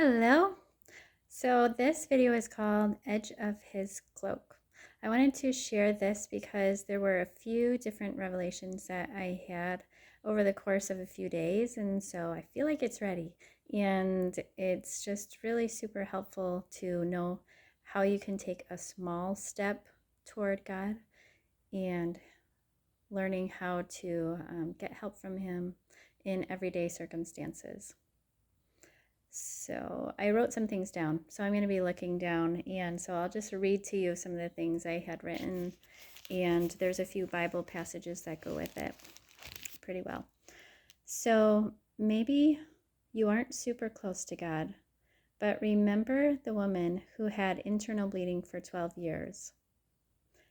Hello. So this video is called Edge of His Cloak. I wanted to share this because there were a few different revelations that I had over the course of a few days, and so I feel like it's ready. And it's just really super helpful to know how you can take a small step toward God and learning how to get help from Him in everyday circumstances. So I wrote some things down. So I'm going to be looking down, and so I'll just read to you some of the things I had written, and there's a few Bible passages that go with it pretty well. So maybe you aren't super close to God, but remember the woman who had internal bleeding for 12 years.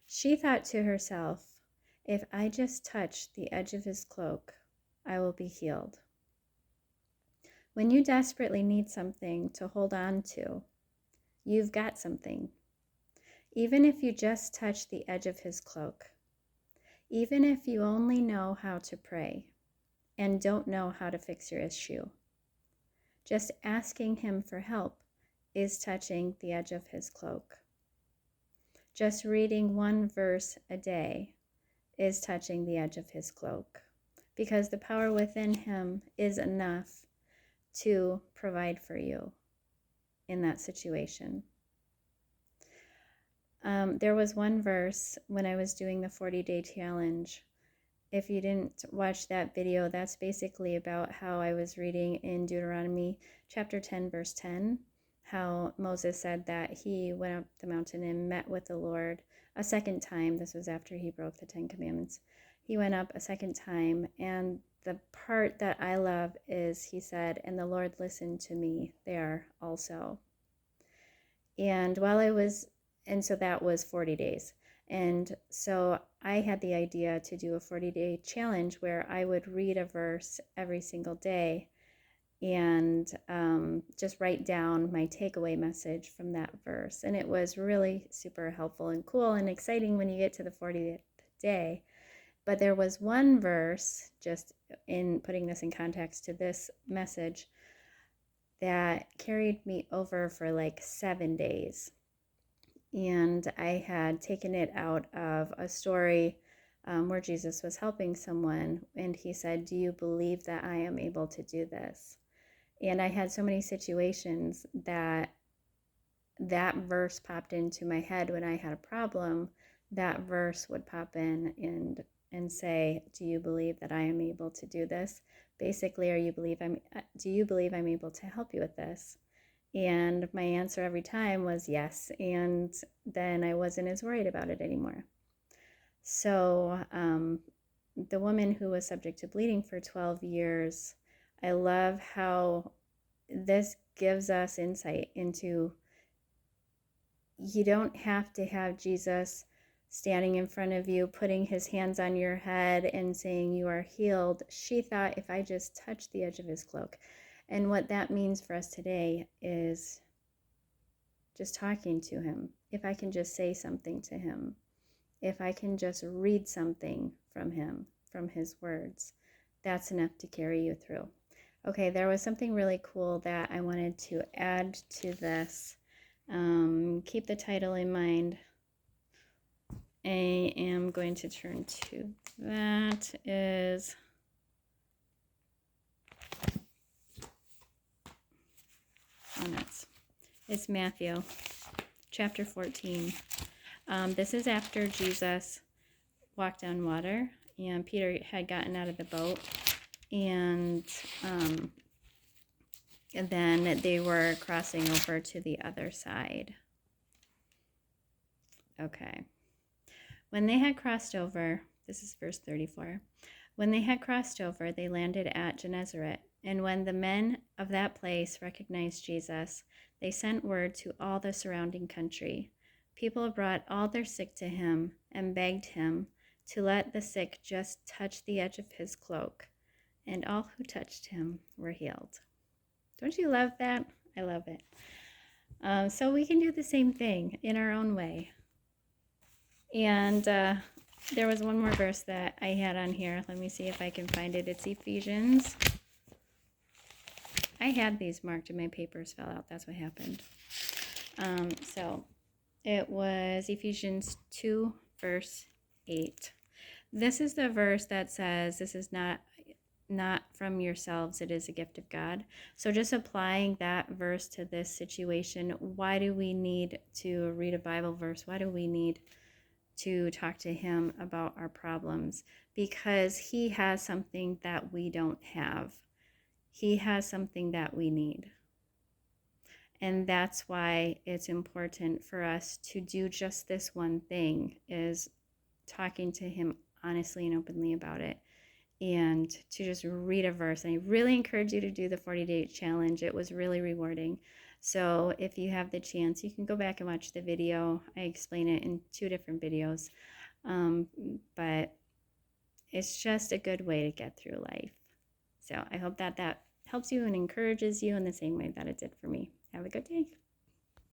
She thought to herself, if I just touch the edge of his cloak, I will be healed. When you desperately need something to hold on to, you've got something. Even if you just touch the edge of his cloak, even if you only know how to pray and don't know how to fix your issue, just asking him for help is touching the edge of his cloak. Just reading one verse a day is touching the edge of his cloak, because the power within him is enough to provide for you in that situation. There was one verse when I was doing the 40-day challenge. If you didn't watch that video, that's basically about how I was reading in Deuteronomy chapter 10, verse 10, how Moses said that he went up the mountain and met with the Lord a second time. This was after he broke the 10 commandments. He went up a second time, and the part that I love is he said, and the Lord listened to me there also. And so that was 40 days. And so I had the idea to do a 40-day challenge where I would read a verse every single day and just write down my takeaway message from that verse. And it was really super helpful and cool and exciting when you get to the 40th day. But there was one verse, just in putting this in context to this message, that carried me over for like 7 days. And I had taken it out of a story where Jesus was helping someone, and he said, do you believe that I am able to do this? And I had so many situations that verse popped into my head when I had a problem. That verse would pop in and say, do you believe that I am able to do this? Basically, do you believe I'm able to help you with this? And my answer every time was yes, and then I wasn't as worried about it anymore. So the woman who was subject to bleeding for 12 years, I love how this gives us insight into, you don't have to have Jesus standing in front of you, putting his hands on your head and saying you are healed. She thought, if I just touch the edge of his cloak. And what that means for us today is just talking to him. If I can just say something to him, if I can just read something from him, from his words, that's enough to carry you through. Okay, there was something really cool that I wanted to add to this. Keep the title in mind. I am going to turn to that. It's Matthew chapter 14. This is after Jesus walked on water, and Peter had gotten out of the boat, and then they were crossing over to the other side. Okay. When they had crossed over, this is verse 34. When they had crossed over, they landed at Gennesaret. And when the men of that place recognized Jesus, they sent word to all the surrounding country. People brought all their sick to him and begged him to let the sick just touch the edge of his cloak. And all who touched him were healed. Don't you love that? I love it. So we can do the same thing in our own way. And there was one more verse that I had on here. Let me see if I can find it. It's Ephesians. I had these marked and my papers fell out. That's what happened. So it was Ephesians 2, verse 8. This is the verse that says, this is not from yourselves, it is a gift of God. So just applying that verse to this situation, why do we need to read a Bible verse? Why do we need to talk to him about our problems? Because he has something that we don't have. He has something that we need. And that's why it's important for us to do just this one thing, is talking to him honestly and openly about it, and to just read a verse. And I really encourage you to do the 40-day challenge. It was really rewarding. So if you have the chance, you can go back and watch the video. I explain it in 2 different videos. But it's just a good way to get through life. So I hope that helps you and encourages you in the same way that it did for me. Have a good day.